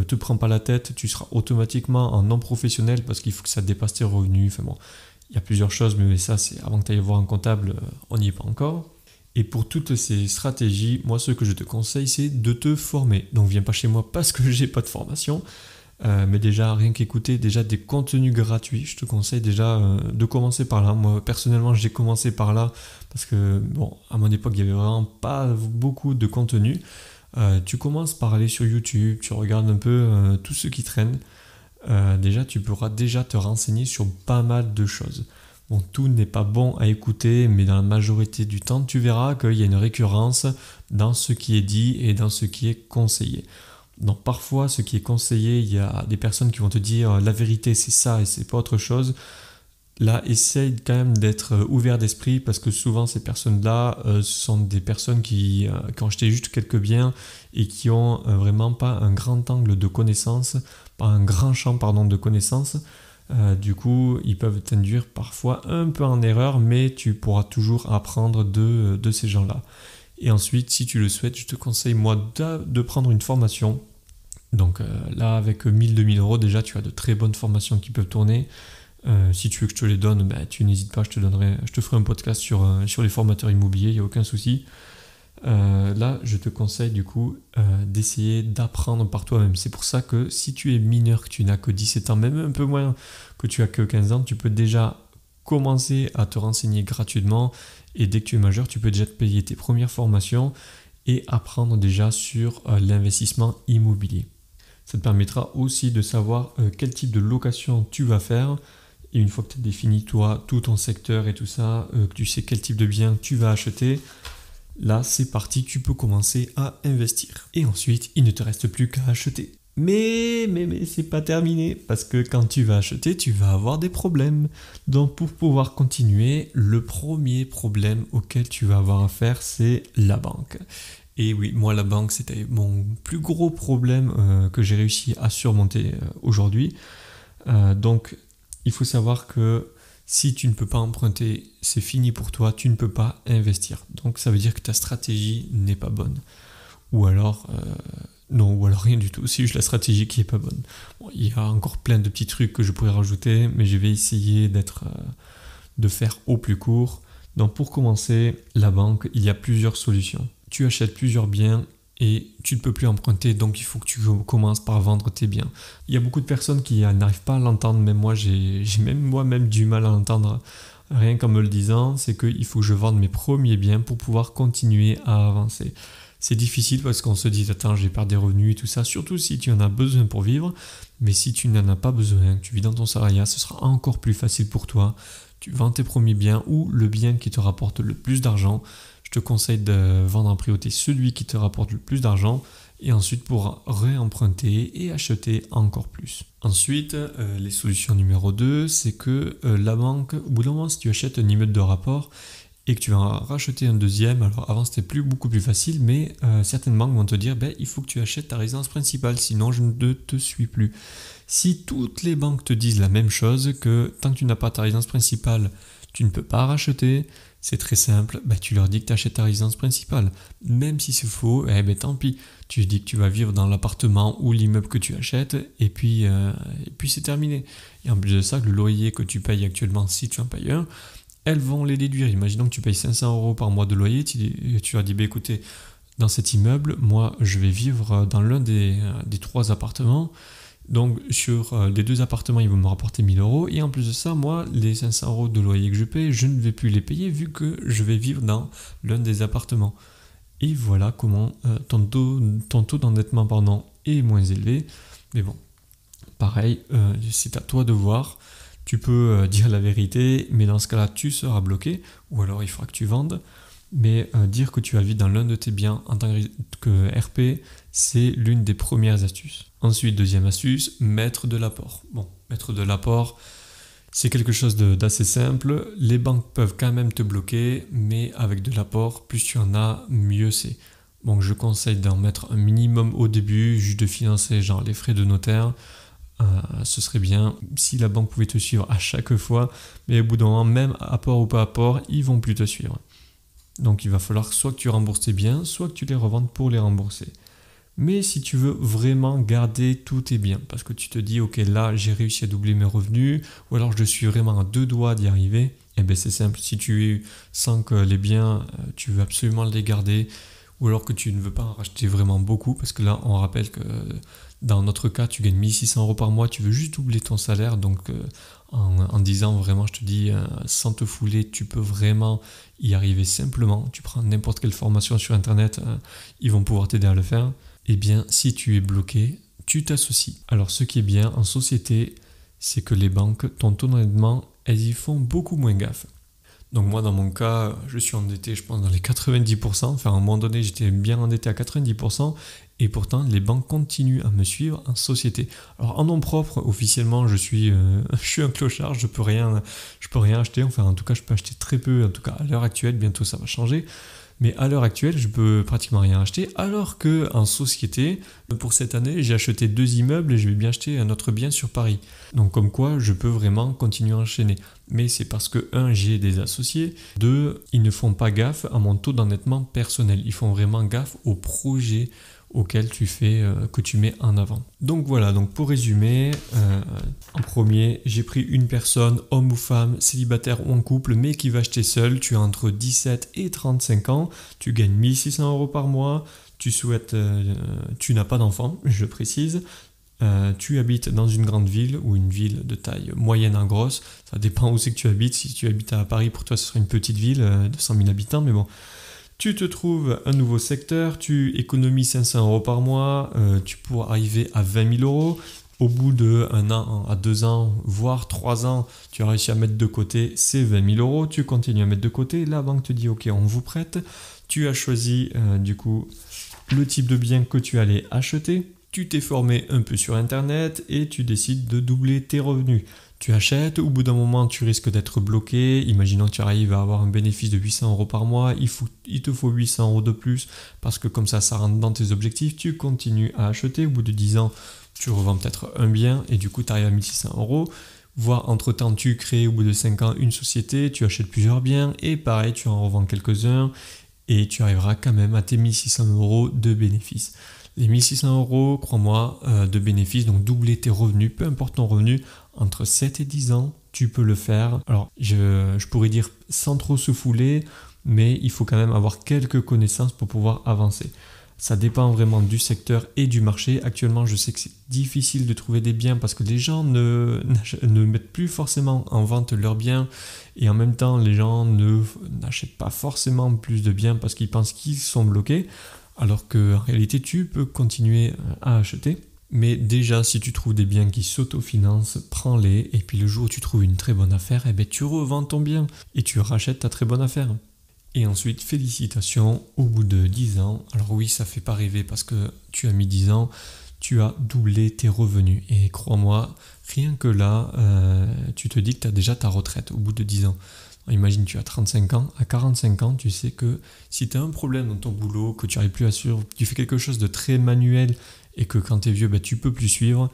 te prends pas la tête, tu seras automatiquement en non professionnel parce qu'il faut que ça dépasse tes revenus. Enfin bon, il y a plusieurs choses, mais ça c'est avant que tu ailles voir un comptable, on n'y est pas encore. Et pour toutes ces stratégies, moi ce que je te conseille c'est de te former. Donc viens pas chez moi parce que j'ai pas de formation. Mais déjà, rien qu'écouter déjà des contenus gratuits, je te conseille déjà de commencer par là. Moi, personnellement, j'ai commencé par là parce que, bon, à mon époque, il n'y avait vraiment pas beaucoup de contenu. Tu commences par aller sur YouTube, tu regardes un peu tout ce qui traîne. Déjà, tu pourras déjà te renseigner sur pas mal de choses. Bon, tout n'est pas bon à écouter, mais dans la majorité du temps, tu verras qu'il y a une récurrence dans ce qui est dit et dans ce qui est conseillé. Donc parfois, ce qui est conseillé, il y a des personnes qui vont te dire la vérité c'est ça et c'est pas autre chose. Là, essaye quand même d'être ouvert d'esprit parce que souvent ces personnes-là, ce sont des personnes qui ont acheté juste quelques biens et qui ont vraiment pas un grand angle de connaissances, pas un grand champ de connaissances. Du coup, ils peuvent t'induire parfois un peu en erreur, mais tu pourras toujours apprendre de ces gens-là. Et ensuite, si tu le souhaites, je te conseille moi de prendre une formation. Donc là, avec 1000-2000 euros, déjà, tu as de très bonnes formations qui peuvent tourner. Si tu veux que je te les donne, tu n'hésites pas, je te ferai un podcast sur les formateurs immobiliers, il n'y a aucun souci. Là, je te conseille du coup d'essayer d'apprendre par toi-même. C'est pour ça que si tu es mineur, que tu n'as que 17 ans, même un peu moins, que tu as que 15 ans, tu peux déjà commencer à te renseigner gratuitement. Et dès que tu es majeur, tu peux déjà te payer tes premières formations et apprendre déjà sur l'investissement immobilier. Ça te permettra aussi de savoir quel type de location tu vas faire. Et une fois que tu as défini toi, tout ton secteur et tout ça, que tu sais quel type de bien tu vas acheter, là c'est parti, tu peux commencer à investir. Et ensuite, il ne te reste plus qu'à acheter. Mais c'est pas terminé, parce que quand tu vas acheter, tu vas avoir des problèmes. Donc pour pouvoir continuer, le premier problème auquel tu vas avoir affaire, c'est la banque. Et oui, moi la banque, c'était mon plus gros problème que j'ai réussi à surmonter aujourd'hui. Donc il faut savoir que si tu ne peux pas emprunter, c'est fini pour toi, tu ne peux pas investir. Donc ça veut dire que ta stratégie n'est pas bonne. Ou alors, non, ou alors rien du tout, c'est juste la stratégie qui n'est pas bonne. Bon, il y a encore plein de petits trucs que je pourrais rajouter, mais je vais essayer de faire au plus court. Donc pour commencer, la banque, il y a plusieurs solutions. Tu achètes plusieurs biens et tu ne peux plus emprunter, donc il faut que tu commences par vendre tes biens. Il y a beaucoup de personnes qui n'arrivent pas à l'entendre, même moi j'ai moi-même du mal à l'entendre, rien qu'en me le disant, c'est qu'il faut que je vende mes premiers biens pour pouvoir continuer à avancer. C'est difficile parce qu'on se dit, attends, je vais perdre des revenus et tout ça, surtout si tu en as besoin pour vivre, mais si tu n'en as pas besoin, que tu vis dans ton salariat, ce sera encore plus facile pour toi. Tu vends tes premiers biens ou le bien qui te rapporte le plus d'argent. Je te conseille de vendre en priorité celui qui te rapporte le plus d'argent et ensuite pour réemprunter et acheter encore plus. Ensuite, les solutions numéro 2, c'est que la banque, au bout d'un moment, si tu achètes un immeuble de rapport et que tu vas racheter un deuxième, alors avant c'était beaucoup plus facile, mais certaines banques vont te dire il faut que tu achètes ta résidence principale, sinon je ne te suis plus. Si toutes les banques te disent la même chose, que tant que tu n'as pas ta résidence principale, tu ne peux pas racheter, c'est très simple, tu leur dis que tu achètes ta résidence principale. Même si c'est faux, tant pis. Tu dis que tu vas vivre dans l'appartement ou l'immeuble que tu achètes et puis c'est terminé. Et en plus de ça, le loyer que tu payes actuellement, si tu en payes un, elles vont les déduire. Imaginons que tu payes 500 euros par mois de loyer, tu leur dis écoutez, dans cet immeuble, moi je vais vivre dans l'un des 3 appartements. Donc sur les 2 appartements, ils vont me rapporter 1000 euros. Et en plus de ça, moi, les 500 euros de loyer que je paye, je ne vais plus les payer vu que je vais vivre dans l'un des appartements. Et voilà comment ton taux d'endettement est moins élevé. Mais bon, pareil, c'est à toi de voir. Tu peux dire la vérité, mais dans ce cas-là, tu seras bloqué. Ou alors, il faudra que tu vendes. Mais dire que tu vas vivre dans l'un de tes biens en tant que RP, c'est l'une des premières astuces. Ensuite, deuxième astuce, mettre de l'apport. Bon, mettre de l'apport, c'est quelque chose d'assez simple. Les banques peuvent quand même te bloquer, mais avec de l'apport, plus tu en as, mieux c'est. Donc je conseille d'en mettre un minimum au début, juste de financer genre les frais de notaire. Ce serait bien si la banque pouvait te suivre à chaque fois, mais au bout d'un moment, même apport ou pas apport, ils vont plus te suivre. Donc il va falloir soit que tu rembourses tes biens, soit que tu les revendes pour les rembourser. Mais si tu veux vraiment garder tous tes biens, parce que tu te dis ok là j'ai réussi à doubler mes revenus, ou alors je suis vraiment à 2 doigts d'y arriver, c'est simple, si tu sens que les biens tu veux absolument les garder, ou alors que tu ne veux pas en racheter vraiment beaucoup, parce que là on rappelle que dans notre cas tu gagnes 1600 euros par mois, tu veux juste doubler ton salaire, donc en disant vraiment je te dis sans te fouler, tu peux vraiment y arriver simplement, tu prends n'importe quelle formation sur internet, ils vont pouvoir t'aider à le faire. Eh bien, si tu es bloqué, tu t'associes. Alors, ce qui est bien en société, c'est que les banques, ton taux d'endettement, elles y font beaucoup moins gaffe. Donc moi, dans mon cas, je suis endetté, je pense, dans les 90%. Enfin, à un moment donné, j'étais bien endetté à 90%. Et pourtant, les banques continuent à me suivre en société. Alors, en nom propre, officiellement, je suis un clochard, je peux rien acheter. Enfin, en tout cas, je peux acheter très peu. En tout cas, à l'heure actuelle, bientôt, ça va changer. Mais à l'heure actuelle, je peux pratiquement rien acheter, alors qu'en société, pour cette année, j'ai acheté 2 immeubles et je vais bien acheter un autre bien sur Paris. Donc comme quoi, je peux vraiment continuer à enchaîner. Mais c'est parce que 1, j'ai des associés, 2, ils ne font pas gaffe à mon taux d'endettement personnel. Ils font vraiment gaffe au projet auquel que tu mets en avant. Donc voilà, donc pour résumer, en premier, j'ai pris une personne, homme ou femme, célibataire ou en couple, mais qui va acheter seul. Tu as entre 17 et 35 ans, tu gagnes 1 600 € par mois, tu n'as pas d'enfant, je précise. Tu habites dans une grande ville ou une ville de taille moyenne à grosse, ça dépend où c'est que tu habites. Si tu habites à Paris, pour toi ce sera une petite ville de 100 000 habitants, mais bon. Tu te trouves un nouveau secteur, tu économises 500 € par mois, tu pourras arriver à 20 000 €. Au bout de 1 an à 2 ans, voire 3 ans, tu as réussi à mettre de côté ces 20 000 €, tu continues à mettre de côté, la banque te dit ok, on vous prête, tu as choisi du coup le type de bien que tu allais acheter, tu t'es formé un peu sur internet et tu décides de doubler tes revenus. Tu achètes, au bout d'un moment tu risques d'être bloqué, imaginons que tu arrives à avoir un bénéfice de 800 € par mois, il te faut 800 € de plus parce que comme ça rentre dans tes objectifs, tu continues à acheter, au bout de 10 ans tu revends peut-être un bien et du coup tu arrives à 1 600 €, voire entre temps tu crées au bout de 5 ans une société, tu achètes plusieurs biens et pareil tu en revends quelques-uns et tu arriveras quand même à tes 1 600 € de bénéfices. Les 1 600 €, crois-moi, de bénéfices, donc doubler tes revenus, peu importe ton revenu, entre 7 et 10 ans, tu peux le faire. Alors, je pourrais dire sans trop se fouler, mais il faut quand même avoir quelques connaissances pour pouvoir avancer. Ça dépend vraiment du secteur et du marché. Actuellement, je sais que c'est difficile de trouver des biens parce que les gens ne mettent plus forcément en vente leurs biens et en même temps, les gens n'achètent pas forcément plus de biens parce qu'ils pensent qu'ils sont bloqués. Alors qu'en réalité, tu peux continuer à acheter. Mais déjà, si tu trouves des biens qui s'autofinancent, prends-les. Et puis le jour où tu trouves une très bonne affaire, tu revends ton bien et tu rachètes ta très bonne affaire. Et ensuite, félicitations, au bout de 10 ans. Alors oui, ça fait pas rêver parce que tu as mis 10 ans, tu as doublé tes revenus. Et crois-moi, rien que là, tu te dis que tu as déjà ta retraite au bout de 10 ans. Imagine, tu as 35 ans, à 45 ans, tu sais que si tu as un problème dans ton boulot, que tu n'arrives plus à suivre, tu fais quelque chose de très manuel et que quand tu es vieux, tu ne peux plus suivre,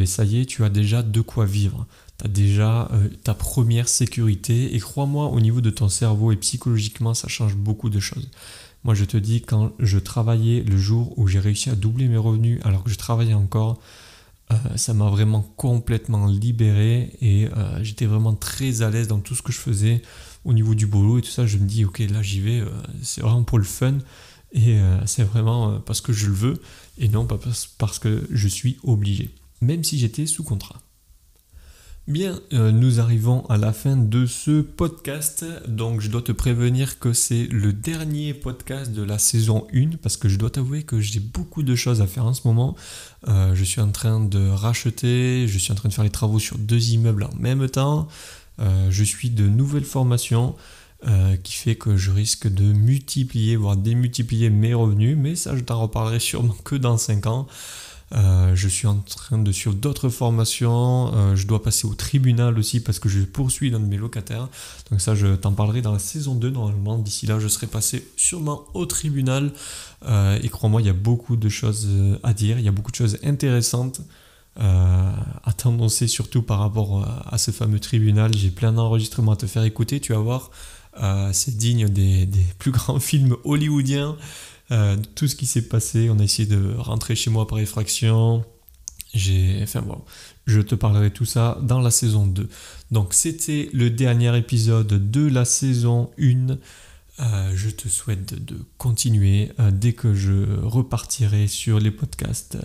ça y est, tu as déjà de quoi vivre. Tu as déjà ta première sécurité et crois-moi, au niveau de ton cerveau et psychologiquement, ça change beaucoup de choses. Moi, je te dis, quand je travaillais le jour où j'ai réussi à doubler mes revenus alors que je travaillais encore, ça m'a vraiment complètement libéré et j'étais vraiment très à l'aise dans tout ce que je faisais au niveau du boulot et tout ça. Je me dis ok, là j'y vais, c'est vraiment pour le fun et c'est vraiment parce que je le veux et non pas parce que je suis obligé, même si j'étais sous contrat. Bien, nous arrivons à la fin de ce podcast, donc je dois te prévenir que c'est le dernier podcast de la saison 1, parce que je dois t'avouer que j'ai beaucoup de choses à faire en ce moment. Je suis en train de racheter, je suis en train de faire les travaux sur 2 immeubles en même temps, je suis de nouvelles formations, qui fait que je risque de multiplier, voire démultiplier mes revenus, mais ça je t'en reparlerai sûrement que dans 5 ans. Je suis en train de suivre d'autres formations, je dois passer au tribunal aussi parce que je poursuis l'un de mes locataires, donc ça je t'en parlerai dans la saison 2 normalement. D'ici là je serai passé sûrement au tribunal et crois-moi, il y a beaucoup de choses à dire, il y a beaucoup de choses intéressantes à t'annoncer, surtout par rapport à ce fameux tribunal. J'ai plein d'enregistrements à te faire écouter, tu vas voir, c'est digne des plus grands films hollywoodiens. Tout ce qui s'est passé, on a essayé de rentrer chez moi par effraction. Je te parlerai tout ça dans la saison 2. Donc c'était le dernier épisode de la saison 1. Je te souhaite de continuer. Dès que je repartirai sur les podcasts,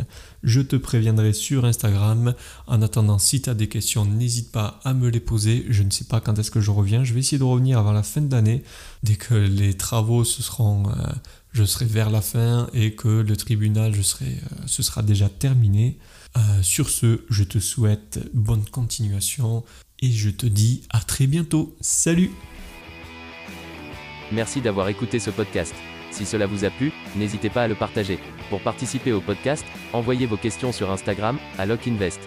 je te préviendrai sur Instagram. En attendant, si tu as des questions, n'hésite pas à me les poser. Je ne sais pas quand est-ce que je reviens. Je vais essayer de revenir avant la fin d'année. Dès que les travaux je serai vers la fin et que le tribunal, ce sera déjà terminé. Sur ce, je te souhaite bonne continuation et je te dis à très bientôt. Salut! Merci d'avoir écouté ce podcast. Si cela vous a plu, n'hésitez pas à le partager. Pour participer au podcast, envoyez vos questions sur Instagram à LocInvest.